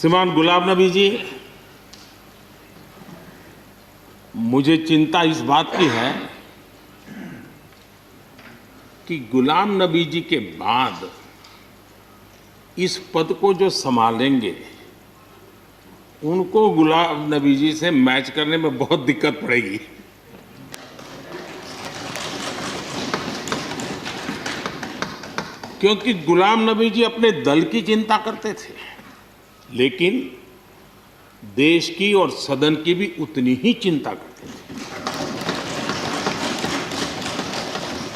श्रीमान गुलाम नबी जी, मुझे चिंता इस बात की है कि गुलाम नबी जी के बाद इस पद को जो संभालेंगे उनको गुलाम नबी जी से मैच करने में बहुत दिक्कत पड़ेगी। क्योंकि गुलाम नबी जी अपने दल की चिंता करते थे, लेकिन देश की और सदन की भी उतनी ही चिंता करते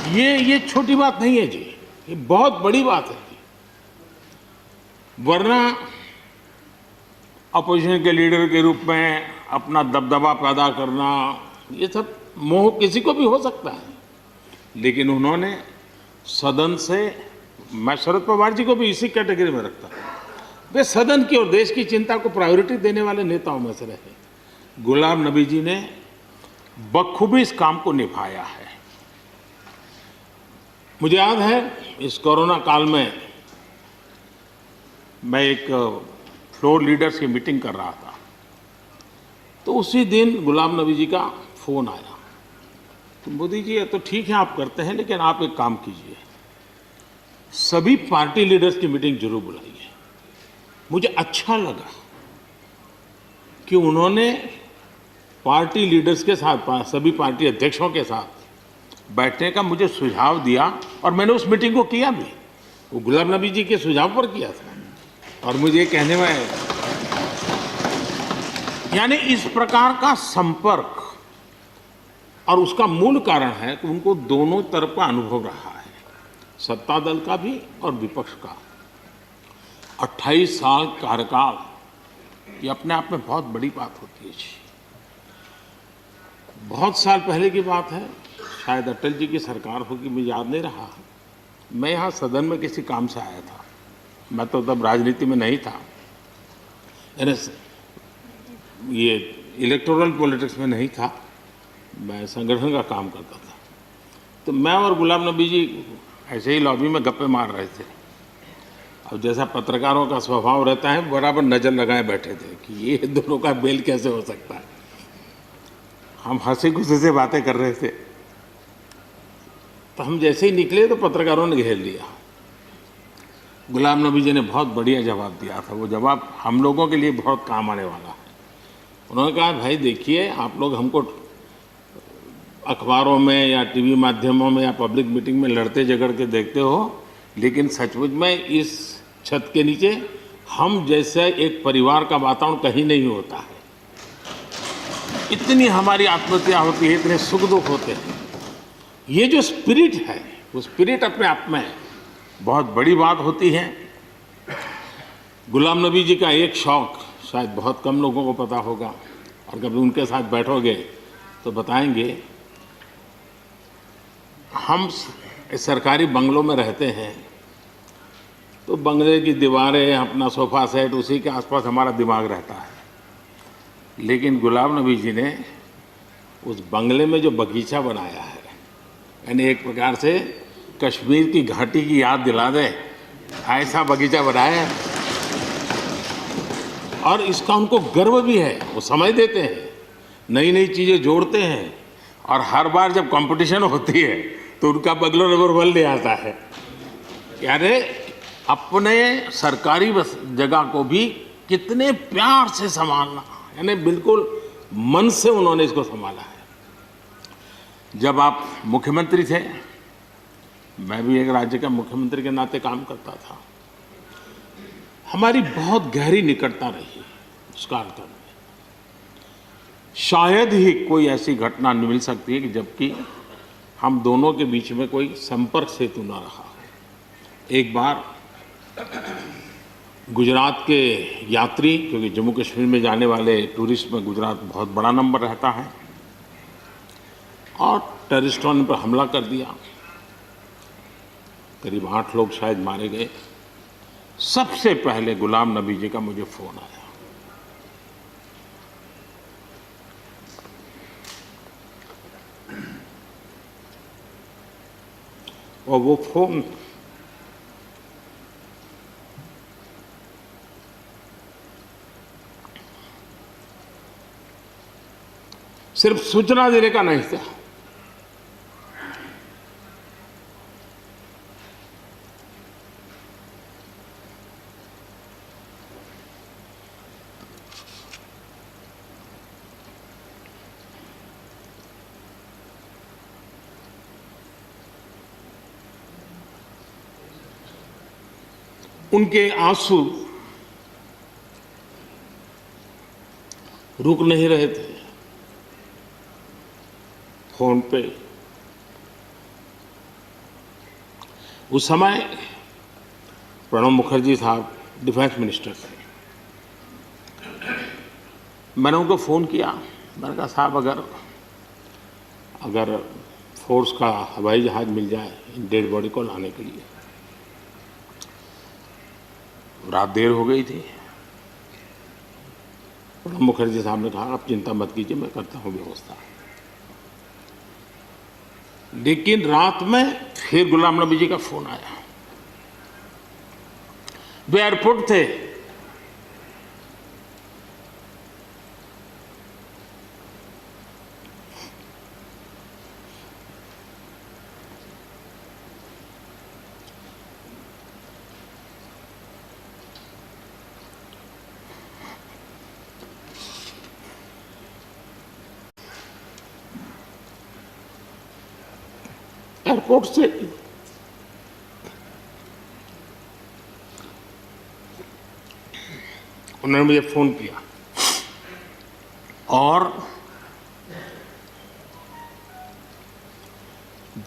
थे। ये छोटी बात नहीं है जी, ये बहुत बड़ी बात है जी। वरना अपोजिशन के लीडर के रूप में अपना दबदबा पैदा करना, ये सब मोह किसी को भी हो सकता है, लेकिन उन्होंने सदन से, मैं शरद पवार जी को भी इसी कैटेगरी में रखता हूं, वे सदन की और देश की चिंता को प्रायोरिटी देने वाले नेताओं में से रहे। गुलाम नबी जी ने बखूबी इस काम को निभाया है। मुझे याद है इस कोरोना काल में मैं एक फ्लोर लीडर्स की मीटिंग कर रहा था, तो उसी दिन गुलाम नबी जी का फोन आया। तो मोदी जी, ये तो ठीक है आप करते हैं, लेकिन आप एक काम कीजिए, सभी पार्टी लीडर्स की मीटिंग जरूर बुलाइए। मुझे अच्छा लगा कि उन्होंने पार्टी लीडर्स के साथ, सभी पार्टी अध्यक्षों के साथ बैठने का मुझे सुझाव दिया, और मैंने उस मीटिंग को किया भी। वो गुलाम नबी जी के सुझाव पर किया था। और मुझे कहने में, यानी इस प्रकार का संपर्क, और उसका मूल कारण है कि उनको दोनों तरफ का अनुभव रहा है, सत्ता दल का भी और विपक्ष का। 28 साल कार्यकाल, ये अपने आप में बहुत बड़ी बात होती है जी। बहुत साल पहले की बात है, शायद अटल जी की सरकार होगी, मुझे याद नहीं रहा। मैं यहाँ सदन में किसी काम से आया था, मैं तो तब राजनीति में नहीं था, ये इलेक्टोरल पॉलिटिक्स में नहीं था, मैं संगठन का काम करता था। तो मैं और गुलाम नबी जी ऐसे ही लॉबी में गप्पे मार रहे थे। अब जैसा पत्रकारों का स्वभाव रहता है, बराबर नज़र लगाए बैठे थे कि ये दोनों का मेल कैसे हो सकता है। हम हंसी खुशी से बातें कर रहे थे, तो हम जैसे ही निकले तो पत्रकारों ने घेर लिया। गुलाम नबी जी ने बहुत बढ़िया जवाब दिया था। वो जवाब हम लोगों के लिए बहुत काम आने वाला है। उन्होंने कहा, भाई देखिए, आप लोग हमको अखबारों में या टीवी माध्यमों में या पब्लिक मीटिंग में लड़ते झगड़ के देखते हो, लेकिन सचमुच में इस छत के नीचे हम जैसे एक परिवार का वातावरण कहीं नहीं होता है। इतनी हमारी आत्महत्या होती है, इतने सुख दुख होते हैं। ये जो स्पिरिट है, वो स्पिरिट अपने आप में बहुत बड़ी बात होती है। गुलाम नबी जी का एक शौक शायद बहुत कम लोगों को पता होगा, और कभी उनके साथ बैठोगे तो बताएंगे। हम सरकारी बंगलों में रहते हैं, तो बंगले की दीवारें, अपना सोफा सेट, उसी के आसपास हमारा दिमाग रहता है। लेकिन गुलाम नबी जी ने उस बंगले में जो बगीचा बनाया है, यानी एक प्रकार से कश्मीर की घाटी की याद दिला दे, ऐसा बगीचा बनाया है। और इसका उनको गर्व भी है, वो समय देते हैं, नई नई चीज़ें जोड़ते हैं, और हर बार जब कंपटीशन होती है तो उनका बंगला नंबर 1 ले आता है। यानी अपने सरकारी जगह को भी कितने प्यार से संभालना, यानी बिल्कुल मन से उन्होंने इसको संभाला है। जब आप मुख्यमंत्री थे, मैं भी एक राज्य का मुख्यमंत्री के नाते काम करता था, हमारी बहुत गहरी निकटता रही उस कार्यकाल में। शायद ही कोई ऐसी घटना मिल सकती है कि जबकि हम दोनों के बीच में कोई संपर्क सेतु न रहा हो। एक बार गुजरात के यात्री, क्योंकि जम्मू कश्मीर में जाने वाले टूरिस्ट में गुजरात बहुत बड़ा नंबर रहता है, और टेररिस्टों ने पर हमला कर दिया। करीब 8 लोग शायद मारे गए। सबसे पहले गुलाम नबी जी का मुझे फोन आया। और वो फोन सिर्फ सूचना देने का नहीं था, उनके आंसू रुक नहीं रहे थे। फोन पे उस समय प्रणब मुखर्जी साहब डिफेंस मिनिस्टर थे। मैंने उनको फ़ोन किया, मैंने कहा साहब अगर फोर्स का हवाई जहाज़ मिल जाए डेड बॉडी को लाने के लिए। रात देर हो गई थी। प्रणब मुखर्जी साहब ने कहा आप चिंता मत कीजिए, मैं करता हूँ व्यवस्था। लेकिन रात में फिर गुलाम नबी जी का फोन आया। वे एयरपोर्ट थे। एयरपोर्ट से उन्होंने मुझे फोन किया और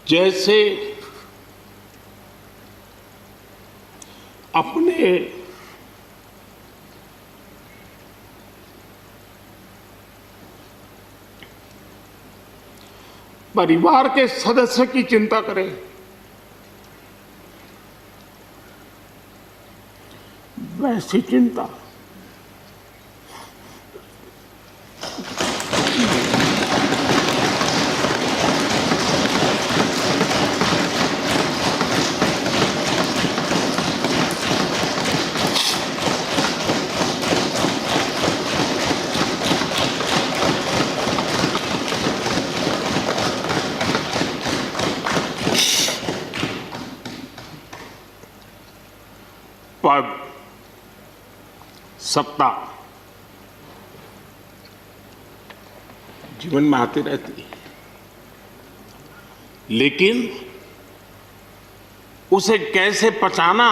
जैसे अपने परिवार के सदस्य की चिंता करें, वैसी चिंता पद, सत्ता जीवन में आती रहती, लेकिन उसे कैसे पचाना,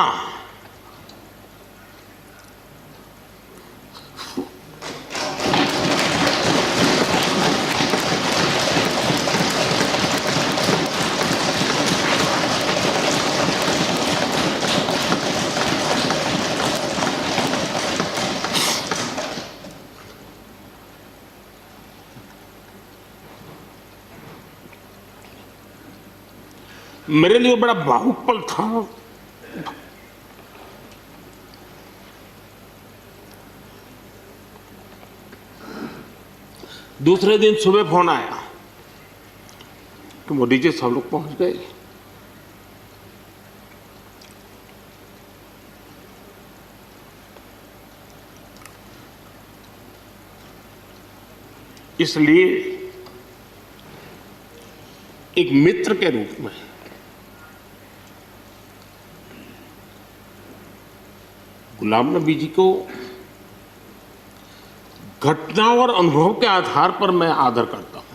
मेरे लिए बड़ा भावुक पल था। दूसरे दिन सुबह फोन आया कि मोदी जी सब लोग पहुंच गए। इसलिए एक मित्र के रूप में गुलाम नबी जी को घटना और अनुभव के आधार पर मैं आदर करता हूं।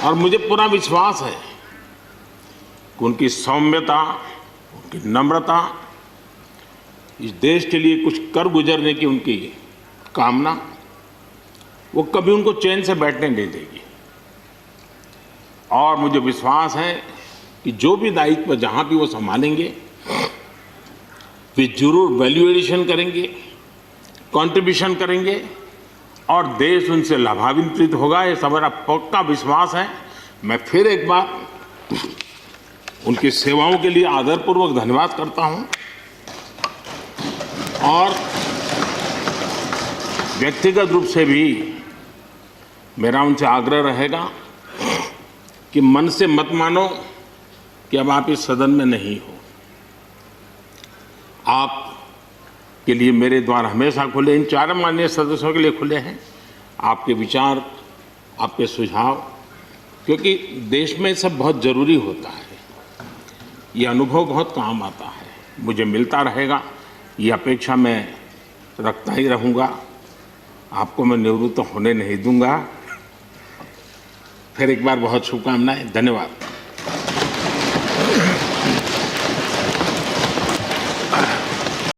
और मुझे पूरा विश्वास है कि उनकी सौम्यता, उनकी नम्रता, इस देश के लिए कुछ कर गुजरने की उनकी कामना, वो कभी उनको चैन से बैठने नहीं देगी। और मुझे विश्वास है कि जो भी दायित्व जहां भी वो संभालेंगे, वे जरूर वैल्यू एडिशन करेंगे, कंट्रीब्यूशन करेंगे और देश उनसे लाभान्वित होगा। ये सब मेरा पक्का विश्वास है। मैं फिर एक बार उनकी सेवाओं के लिए आदरपूर्वक धन्यवाद करता हूं और व्यक्तिगत रूप से भी मेरा उनसे आग्रह रहेगा कि मन से मत मानो कि अब आप इस सदन में नहीं हो। आप के लिए मेरे द्वार हमेशा खुले, इन चारों माननीय सदस्यों के लिए खुले हैं। आपके विचार, आपके सुझाव, क्योंकि देश में सब बहुत ज़रूरी होता है, ये अनुभव बहुत काम आता है, मुझे मिलता रहेगा, ये अपेक्षा मैं रखता ही रहूँगा। आपको मैं निवृत्त होने नहीं दूंगा। फिर एक बार बहुत शुभकामनाएं, धन्यवाद।